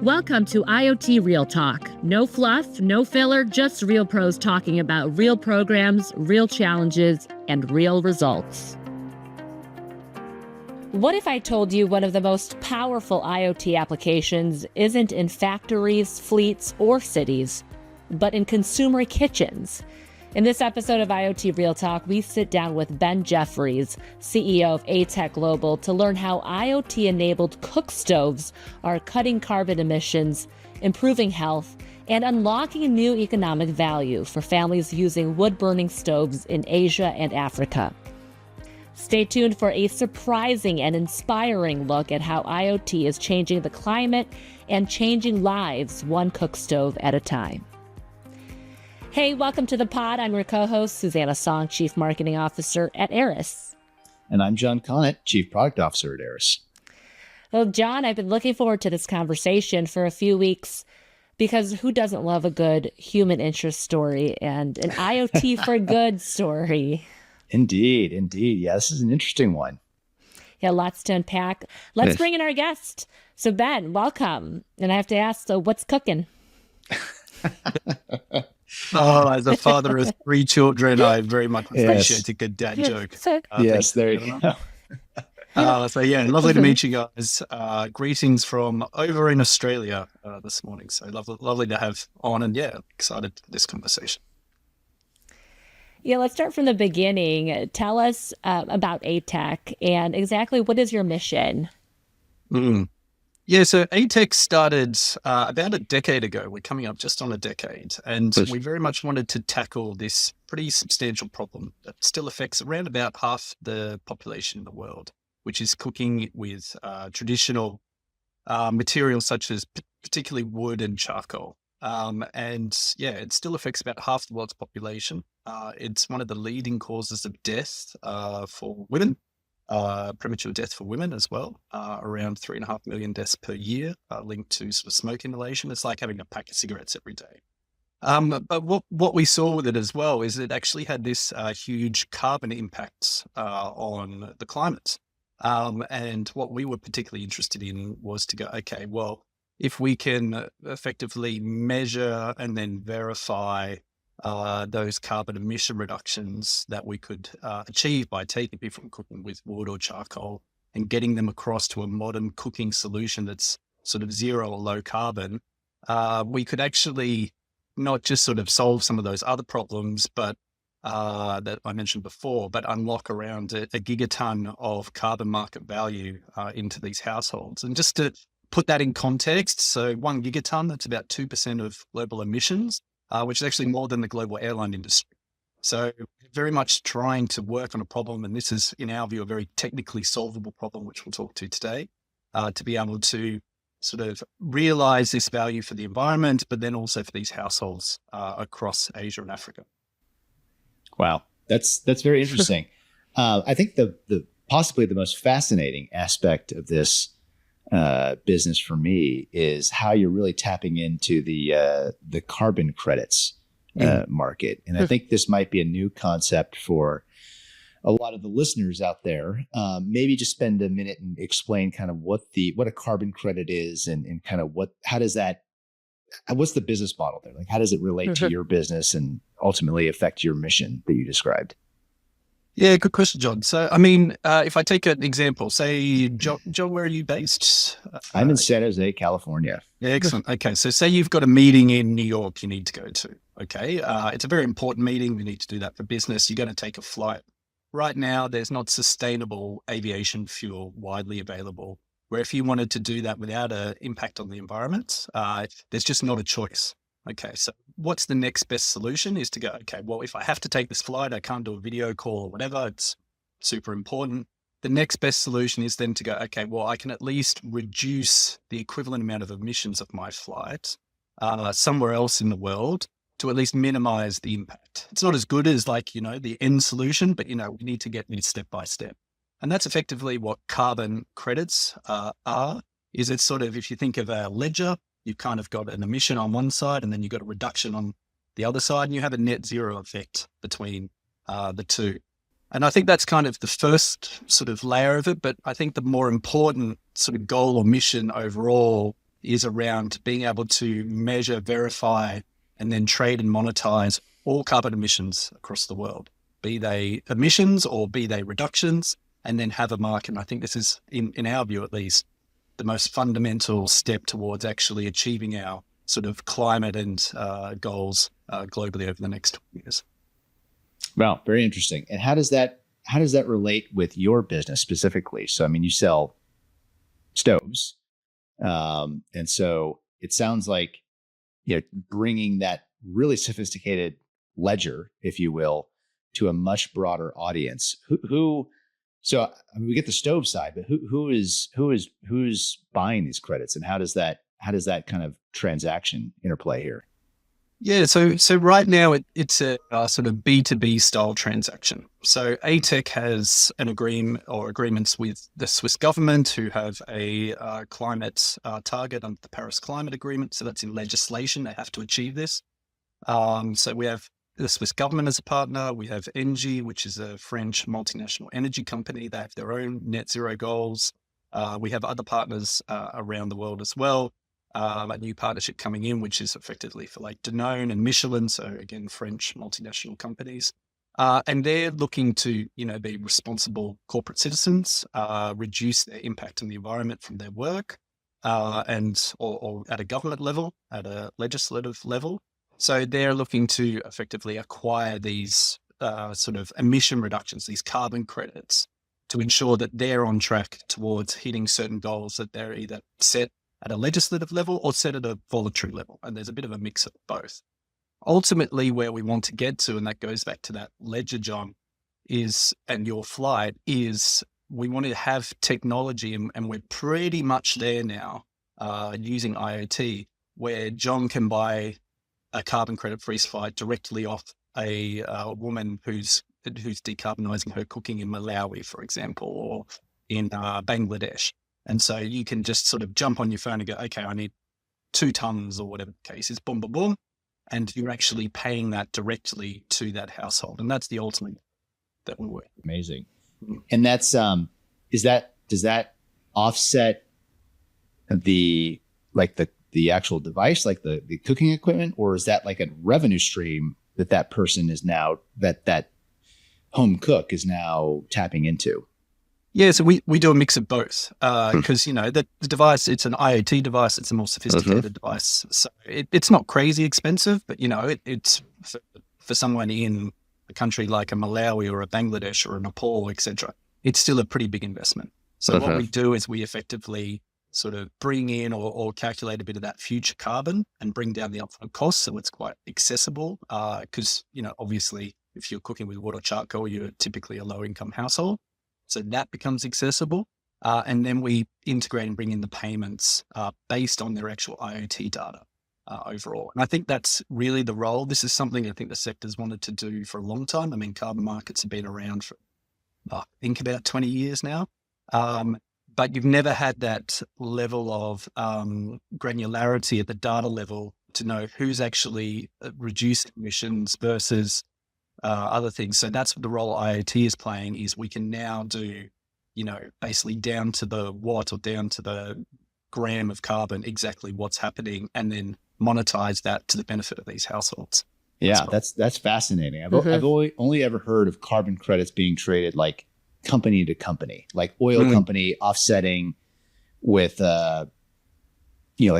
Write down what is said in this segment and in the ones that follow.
Welcome to IoT Real Talk. No fluff, no filler, just real pros talking about real programs, real challenges, and real results. What if I told you one of the most powerful IoT applications isn't in factories, fleets, or cities, but in consumer kitchens? In this episode of IoT Real Talk, we sit down with Ben Jeffries, CEO of ATEC Global, to learn how IoT-enabled cookstoves are cutting carbon emissions, improving health, and unlocking new economic value for families using wood-burning stoves in Asia and Africa. Stay tuned for a surprising and inspiring look at how IoT is changing the climate and changing lives one cookstove at a time. Hey, welcome to the pod. I'm your co-host, Susanna Song, Chief Marketing Officer at Aris. And I'm John Connett, Chief Product Officer at Aris. Well, John, I've been looking forward to this conversation for a few weeks because who doesn't love a good human interest story and an IoT for good story? Indeed. Yeah, this is an interesting one. Yeah, lots to unpack. Let's bring in our guest. So Ben, welcome. And I have to ask, so what's cooking? Oh, as a father of 3 children, I very much appreciate a good dad joke. Yes, there you go. Lovely to meet you guys. Greetings from over in Australia this morning. So lovely to have on, and excited for this conversation. Yeah, let's start from the beginning. Tell us about ATEC and exactly what is your mission? Yeah, so ATEC started about a decade ago. We're coming up just on a decade, and we very much wanted to tackle this pretty substantial problem that still affects around about half the population in the world, which is cooking with traditional materials such as particularly wood and charcoal. It still affects about half the world's population. It's one of the leading causes of death for women. Premature death for women as well, around 3.5 million deaths per year linked to sort of smoke inhalation. It's like having a pack of cigarettes every day. But what we saw with it as well is it actually had this huge carbon impact on the climate. And what we were particularly interested in was to go, okay, well, if we can effectively measure and then verify those carbon emission reductions that we could achieve by taking people from cooking with wood or charcoal and getting them across to a modern cooking solution that's sort of zero or low carbon, we could actually not just sort of solve some of those other problems, but that I mentioned before, but unlock around a gigaton of carbon market value into these households. And just to put that in context, so 1 gigaton, that's about 2% of global emissions. Which is actually more than the global airline industry. So very much trying to work on a problem, and this is, in our view, a very technically solvable problem, which we'll talk to today, to be able to sort of realize this value for the environment, but then also for these households across Asia and Africa. Wow, that's very interesting. I think the possibly the most fascinating aspect of this business for me is how you're really tapping into the carbon credits market. And I think this might be a new concept for a lot of the listeners out there. Maybe just spend a minute and explain kind of what a carbon credit is and kind of what's the business model there? Like, how does it relate to your business and ultimately affect your mission that you described? Yeah, good question, John. So, I mean, if I take an example, say, John, where are you based? I'm in San Jose, California. Yeah, excellent. Okay, so say you've got a meeting in New York you need to go to. Okay, it's a very important meeting. We need to do that for business. You're going to take a flight. Right now, there's not sustainable aviation fuel widely available, where if you wanted to do that without an impact on the environment, there's just not a choice. Okay, so what's the next best solution is to go, okay, well, if I have to take this flight, I can't do a video call or whatever, it's super important. The next best solution is then to go, okay, well, I can at least reduce the equivalent amount of emissions of my flight somewhere else in the world to at least minimize the impact. It's not as good as the end solution, but, we need to get this step by step. And that's effectively what carbon credits are, is it's sort of, if you think of a ledger, you've kind of got an emission on one side and then you've got a reduction on the other side, and you have a net zero effect between the two. And I think that's kind of the first sort of layer of it. But I think the more important sort of goal or mission overall is around being able to measure, verify, and then trade and monetize all carbon emissions across the world, be they emissions or be they reductions, and then have a market. And I think this is, in our view at least, the most fundamental step towards actually achieving our sort of climate and goals globally over the next 20 years. Wow, very interesting. And how does that relate with your business specifically? So, I mean, you sell stoves, and so it sounds like, you know, bringing that really sophisticated ledger, if you will, to a much broader audience. So, I mean, we get the stove side, but who's buying these credits, and how does that kind of transaction interplay here? Yeah, so right now it's a sort of B2B style transaction. So ATEC has an agreements with the Swiss government, who have a climate target under the Paris Climate Agreement. So that's in legislation; they have to achieve this. So we have the Swiss government as a partner. We have Engie, which is a French multinational energy company. They have their own net zero goals. We have other partners around the world as well. A new partnership coming in, which is effectively for like Danone and Michelin. So again, French multinational companies. And they're looking to, be responsible corporate citizens, reduce their impact on the environment from their work, or at a government level, at a legislative level. So they're looking to effectively acquire these sort of emission reductions, these carbon credits, to ensure that they're on track towards hitting certain goals that they're either set at a legislative level or set at a voluntary level. And there's a bit of a mix of both. Ultimately, where we want to get to, and that goes back to that ledger, John, and your flight, is we want to have technology, and we're pretty much there now using IoT, where John can buy a carbon credit free flight directly off a woman who's decarbonizing her cooking in Malawi, for example, or in Bangladesh. And so you can just sort of jump on your phone and go, okay, I need 2 tons or whatever the case is, boom, boom, boom. And you're actually paying that directly to that household. And that's the ultimate that we work. Amazing. And that's, does that offset the actual device, like the cooking equipment, or is that like a revenue stream that person is now, that home cook is now tapping into? Yeah, so we do a mix of both because, the device, it's an IoT device. It's a more sophisticated device. So it's not crazy expensive, but, it's for someone in a country like a Malawi or a Bangladesh or a Nepal, etc., it's still a pretty big investment. So what we do is we effectively sort of bring in or calculate a bit of that future carbon and bring down the upfront cost, so it's quite accessible because, obviously, if you're cooking with wood or charcoal, you're typically a low-income household. So that becomes accessible. And then we integrate and bring in the payments based on their actual IoT data overall. And I think that's really the role. This is something I think the sector's wanted to do for a long time. I mean, carbon markets have been around for, I think, about 20 years now. But you've never had that level of granularity at the data level to know who's actually reduced emissions versus other things. So that's what the role IoT is playing, is we can now do, basically down to the watt or down to the gram of carbon, exactly what's happening, and then monetize that to the benefit of these households. Yeah, that's fascinating. I've only ever heard of carbon credits being traded like company to company, like oil company offsetting with, like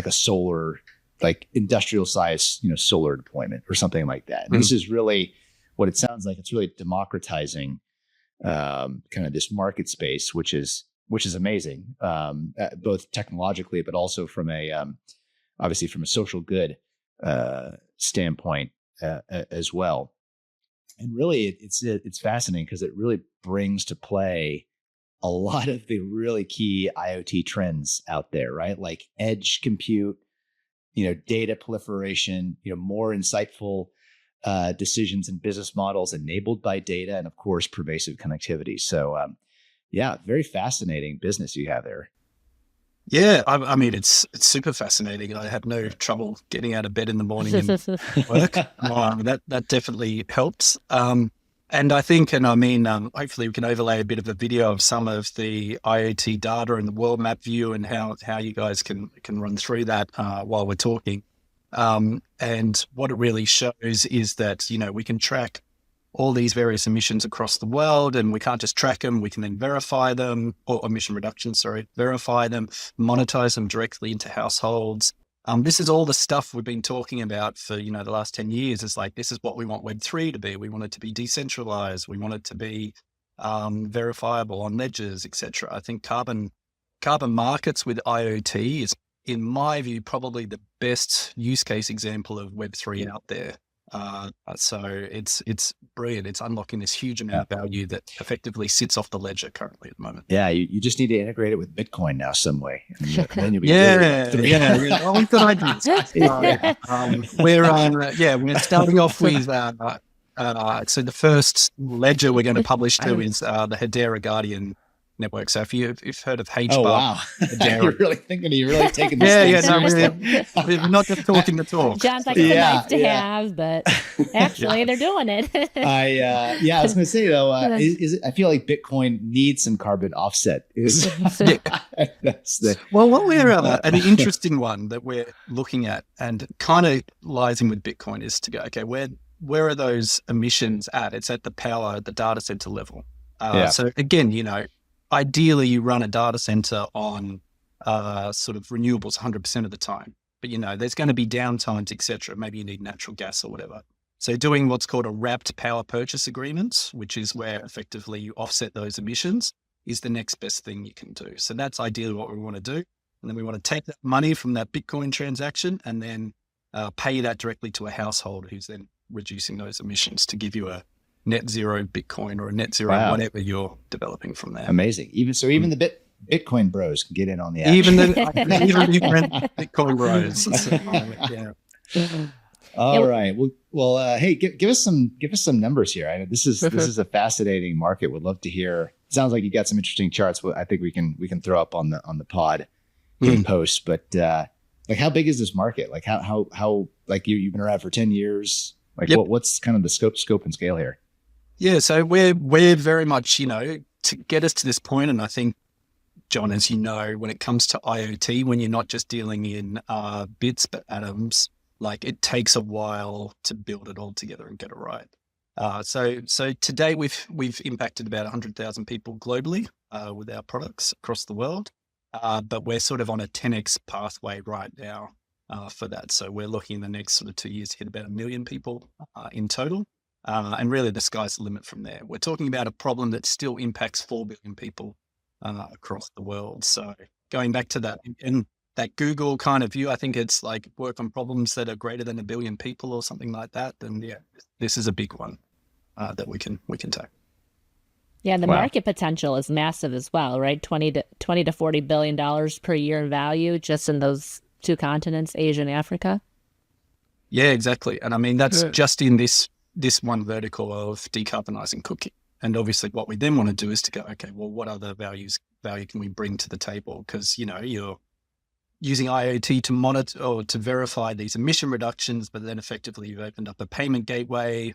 a solar, like industrial size, solar deployment or something like that. And this is really what it sounds like. It's really democratizing kind of this market space, which is amazing, both technologically, but also from obviously from a social good standpoint as well. And really, it's fascinating because it really brings to play a lot of the really key IoT trends out there, right? Like edge compute, data proliferation, more insightful decisions and business models enabled by data, and of course, pervasive connectivity. So, very fascinating business you have there. Yeah, I mean, it's super fascinating. I have no trouble getting out of bed in the morning and work. That definitely helps. And I think, and I mean, hopefully we can overlay a bit of a video of some of the IoT data and the world map view and how you guys can run through that while we're talking. And what it really shows is that, we can track all these various emissions across the world, and we can't just track them, we can then verify them, or emission reduction, verify them, monetize them directly into households. This is all the stuff we've been talking about for, the last 10 years. It's like, this is what we want Web3 to be. We want it to be decentralized. We want it to be verifiable on ledgers, etc. I think carbon markets with IoT is, in my view, probably the best use case example of Web3 out there. So it's brilliant. It's unlocking this huge amount of value that effectively sits off the ledger currently at the moment. Yeah, you just need to integrate it with Bitcoin now some way. And then you'll be yeah. Oh, good idea. We're starting off with so the first ledger we're going to publish to is the Hedera Guardian network. So if you've heard of HBAR, wow, you're really taking this. We're not just talking the talk. John's like, it's nice to have, but actually they're doing it. I was going to say though, I feel like Bitcoin needs some carbon offset. Well, what we're an interesting one that we're looking at, and kind of lies in with Bitcoin, is to go, okay, where are those emissions at? It's at the data center level. So again, ideally, you run a data center on sort of renewables 100% of the time, but there's going to be downtimes, etc. Maybe you need natural gas or whatever. So doing what's called a wrapped power purchase agreement, which is where effectively you offset those emissions, is the next best thing you can do. So that's ideally what we want to do, and then we want to take that money from that Bitcoin transaction and then pay that directly to a household who's then reducing those emissions to give you a net zero Bitcoin or a net zero whatever you're developing from there. Amazing. Even the Bitcoin bros can get in on the action. Even Bitcoin bros. All right. Well. Hey, give us some numbers here. I know this is a fascinating market. Would love to hear. It sounds like you got some interesting charts. I think we can throw up on the pod in post. But like, how big is this market? Like, how like you've been around for 10 years. Like, what's kind of the scope and scale here? Yeah, so we're very much, to get us to this point, and I think, John, as you know, when it comes to IoT, when you're not just dealing in bits but atoms, like, it takes a while to build it all together and get it right. So today we've impacted about 100,000 people globally with our products across the world, but we're sort of on a 10x pathway right now for that. So we're looking in the next sort of 2 years to hit about 1 million people in total. And really the sky's the limit from there. We're talking about a problem that still impacts 4 billion people across the world. So going back to that, in that Google kind of view, I think it's like work on problems that are greater than 1 billion people or something like that. Then this is a big one that we can take. Yeah, the market potential is massive as well, right? $20 to $40 billion per year in value just in those two continents, Asia and Africa. Yeah, exactly. And I mean, that's just in this one vertical of decarbonizing cooking. And obviously what we then want to do is to go, okay, well, what other value can we bring to the table? Because, you're using IoT to monitor or to verify these emission reductions, but then effectively you've opened up a payment gateway,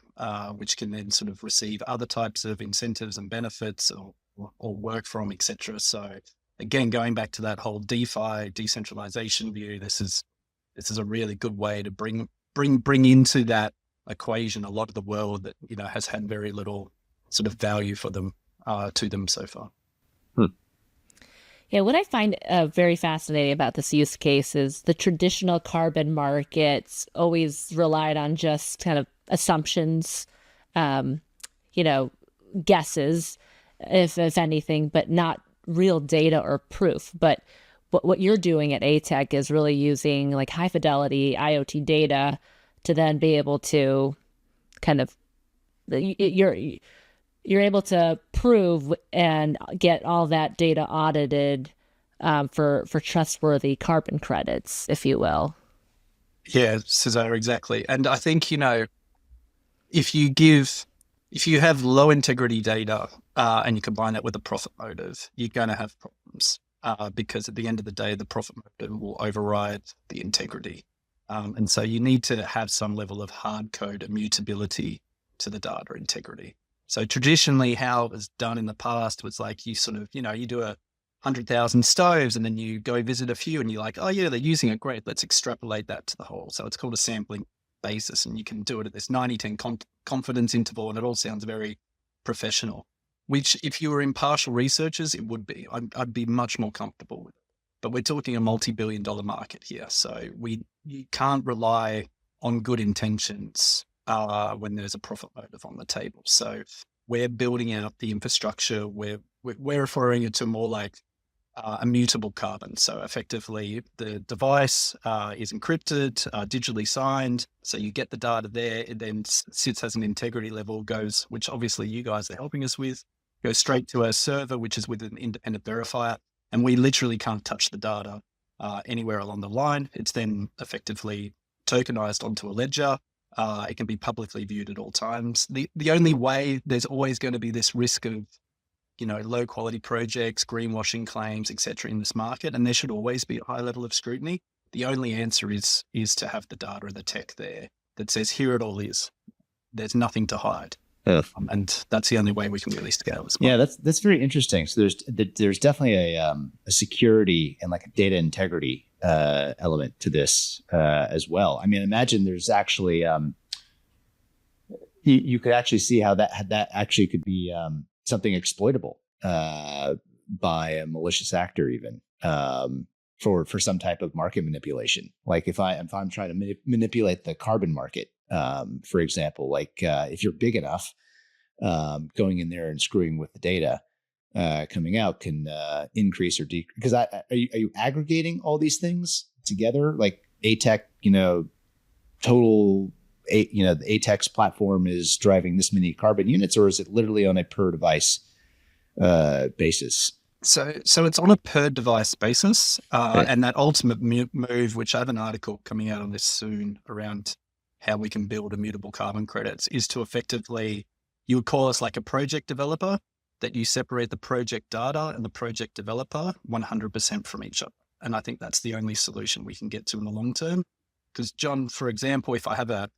which can then sort of receive other types of incentives and benefits or work from, etc. So again, going back to that whole DeFi, decentralization view, this is a really good way to bring into that equation a lot of the world that has had very little sort of value for them to them so far. Yeah, what I find very fascinating about this use case is the traditional carbon markets always relied on just kind of assumptions, guesses, if anything, but not real data or proof. But what you're doing at ATEC is really using like high fidelity IoT data to then be able to kind of, you're able to prove and get all that data audited for trustworthy carbon credits, if you will. Yeah, Cesar, exactly. And I think, if you have low integrity data and you combine that with a profit motive, you're going to have problems because at the end of the day, the profit motive will override the integrity. And so you need to have some level of hard code immutability to the data integrity. So traditionally, how it was done in the past was like you sort of, you do 100,000 stoves and then you go visit a few and you're like, oh yeah, they're using it. Great. Let's extrapolate that to the whole. So it's called a sampling basis, and you can do it at this 90-10 confidence interval, and it all sounds very professional, which if you were impartial researchers, it would be. I'd be much more comfortable with it. But we're talking a multi-billion-dollar market here. So you can't rely on good intentions when there's a profit motive on the table. So we're building out the infrastructure. We're referring it to more like immutable carbon. So effectively, the device is encrypted, digitally signed. So you get the data there. It then sits as an integrity level, which obviously you guys are helping us with, goes straight to a server, which is with an independent verifier. And we literally can't touch the data anywhere along the line. It's then effectively tokenized onto a ledger. It can be publicly viewed at all times. The only way, there's always going to be this risk of low quality projects, greenwashing claims, et cetera, in this market. And there should always be a high level of scrutiny. The only answer is to have the data and the tech there that says, here it all is. There's nothing to hide. Yeah. And that's the only way we can really scale as well. Yeah, that's very interesting. So there's definitely a security and like a data integrity element to this as well. I mean, imagine there's actually you could actually see how that actually could be something exploitable by a malicious actor, even for some type of market manipulation. Like if I'm trying to manipulate the carbon market, for example, like if you're big enough, going in there and screwing with the data coming out can increase or decrease. Because are you aggregating all these things together? Like ATEC, total. The ATEC's platform is driving this many carbon units, or is it literally on a per device basis? So it's on a per device basis, and that ultimate move, which I have an article coming out on this soon around how we can build immutable carbon credits, is to effectively, you would call us like a project developer, that you separate the project data and the project developer 100% from each other. And I think that's the only solution we can get to in the long term. Because John, for example, if I have a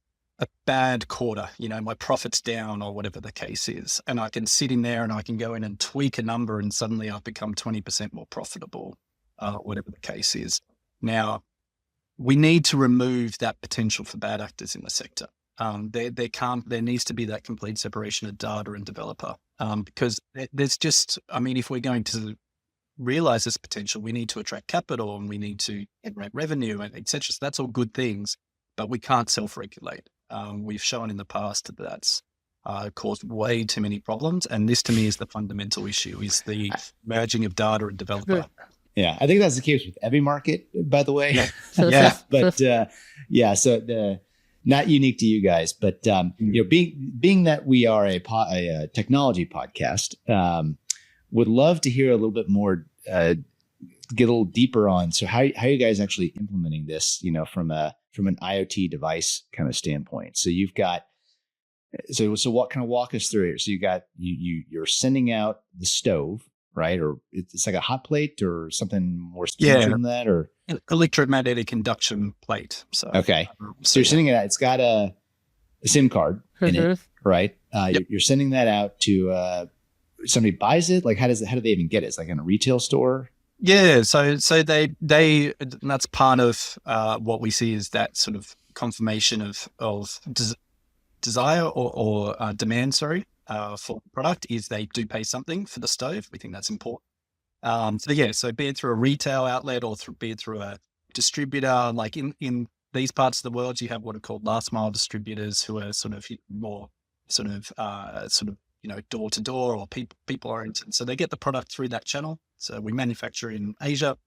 bad quarter, my profit's down or whatever the case is, and I can sit in there and I can go in and tweak a number and suddenly I've become 20% more profitable, whatever the case is. Now, we need to remove that potential for bad actors in the sector. There needs to be that complete separation of data and developer, because there's just, if we're going to realize this potential, we need to attract capital and we need to generate revenue and et cetera. So that's all good things, but we can't self-regulate. We've shown in the past that that's caused way too many problems. And this to me is the fundamental issue, is the merging of data and developer. Yeah, I think that's the case with every market, by the way. Yeah. But so not unique to you guys, but being that we are a technology podcast, would love to hear a little bit more, get a little deeper on. So how you guys actually implementing this, from an IoT device kind of standpoint. So you've got, so what kind of walk us through here? So you're sending out the stove, right? Or it's like a hot plate or something more specific than that, or electromagnetic induction plate. So okay. So you're sending it out. It's got a SIM card in it, right? Yep. You're sending that out to somebody buys it. Like how do they even get it? It's like in a retail store. Yeah, so they that's part of what we see is that sort of confirmation of desire or demand, for the product, is they do pay something for the stove. We think that's important. So be it through a retail outlet or be it through a distributor, like in these parts of the world, you have what are called last mile distributors who are sort of more door to door or people oriented. So they get the product through that channel. So we manufacture in Asia,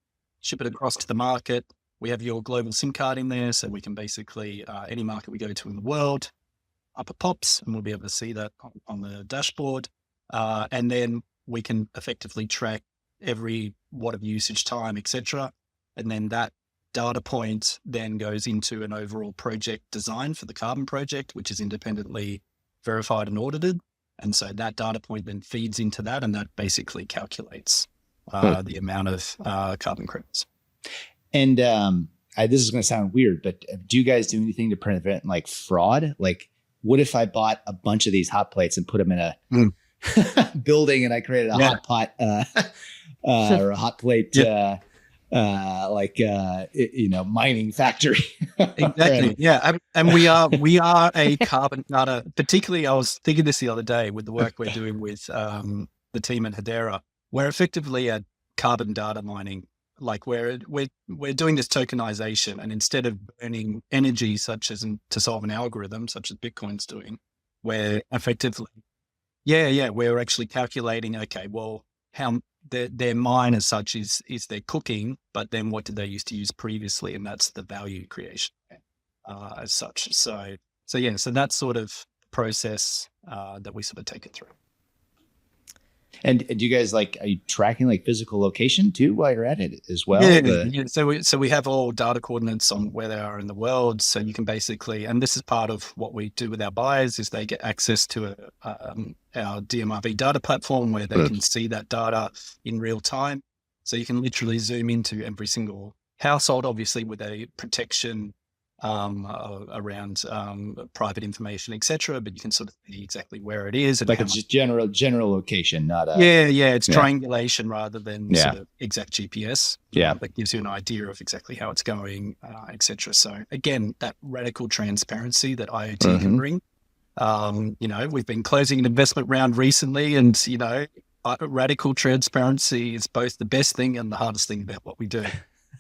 ship it across to the market. We have your global SIM card in there. So we can basically, any market we go to in the world, up it pops and we'll be able to see that on the dashboard. And then we can effectively track every watt of usage time, etc. And then that data point then goes into an overall project design for the carbon project, which is independently verified and audited. And so that data point then feeds into that, and that basically calculates the amount of carbon credits. And this is going to sound weird, but do you guys do anything to prevent like fraud? Like what if I bought a bunch of these hot plates and put them in a building, and I created a hot pot or a hot plate, mining factory. Exactly. Yeah. And we are a carbon data, particularly I was thinking this the other day with the work we're doing with the team at Hedera. We're effectively a carbon data mining. Like we're doing this tokenization, and instead of burning energy such as to solve an algorithm such as Bitcoin's doing, we're effectively, we're actually calculating, okay, well, how their mine as such is their cooking, but then what did they used to use previously? And that's the value creation as such. So that's sort of process that we sort of take it through. And do you guys are you tracking physical location too while you're at it as well? So we have all data coordinates on where they are in the world. So you can basically, and this is part of what we do with our buyers, is they get access to our DMRV data platform where they can see that data in real time. So you can literally zoom into every single household, obviously with a protection around private information, etc. But you can sort of see exactly where it is. And it's just general location, not a... It's triangulation rather than sort of exact GPS. That gives you an idea of exactly how it's going, etc. So again, that radical transparency that IoT can bring. We've been closing an investment round recently, and radical transparency is both the best thing and the hardest thing about what we do.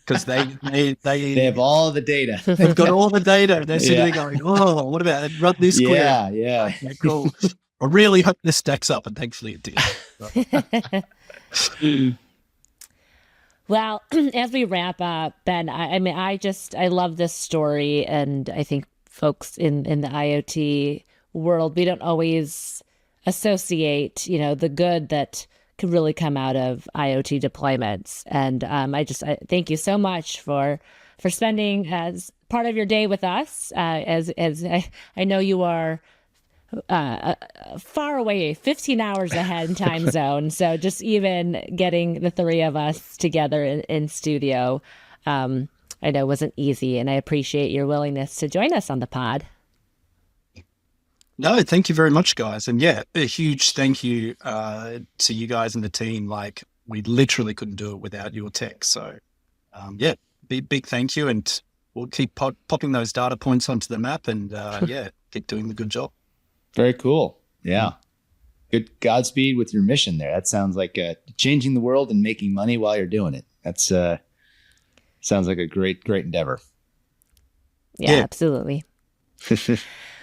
Because they have all the data. They've got all the data. They're sitting there going, "Oh, what about run this query?" Yeah. Okay, cool. I really hope this stacks up, and thankfully it did. Well, as we wrap up, Ben, I love this story, and I think folks in the IoT world, we don't always associate, the good that could really come out of IoT deployments. And I thank you so much for spending as part of your day with us. As I know you are far away, 15 hours ahead in time zone. So just even getting the three of us together in studio, I know wasn't easy, and I appreciate your willingness to join us on the pod. No, thank you very much, guys. And a huge thank you to you guys and the team. We literally couldn't do it without your tech. So big thank you. And we'll keep popping those data points onto the map and keep doing the good job. Very cool. Yeah. Good Godspeed with your mission there. That sounds like changing the world and making money while you're doing it. That's sounds like a great endeavor. Yeah. Absolutely.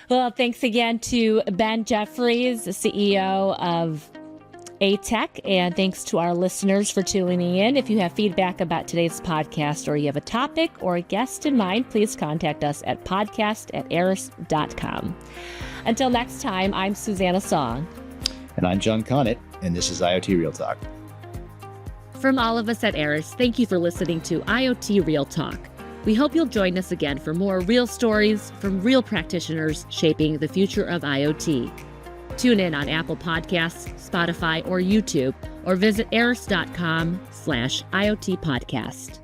Well, thanks again to Ben Jeffries, the CEO of ATEC, and thanks to our listeners for tuning in. If you have feedback about today's podcast, or you have a topic or a guest in mind, please contact us at podcast@aris.com. Until next time, I'm Susanna Song. And I'm John Connett, and this is IoT Real Talk. From all of us at ARIS, thank you for listening to IoT Real Talk. We hope you'll join us again for more real stories from real practitioners shaping the future of IoT. Tune in on Apple Podcasts, Spotify, or YouTube, or visit aris.com/IoT podcast.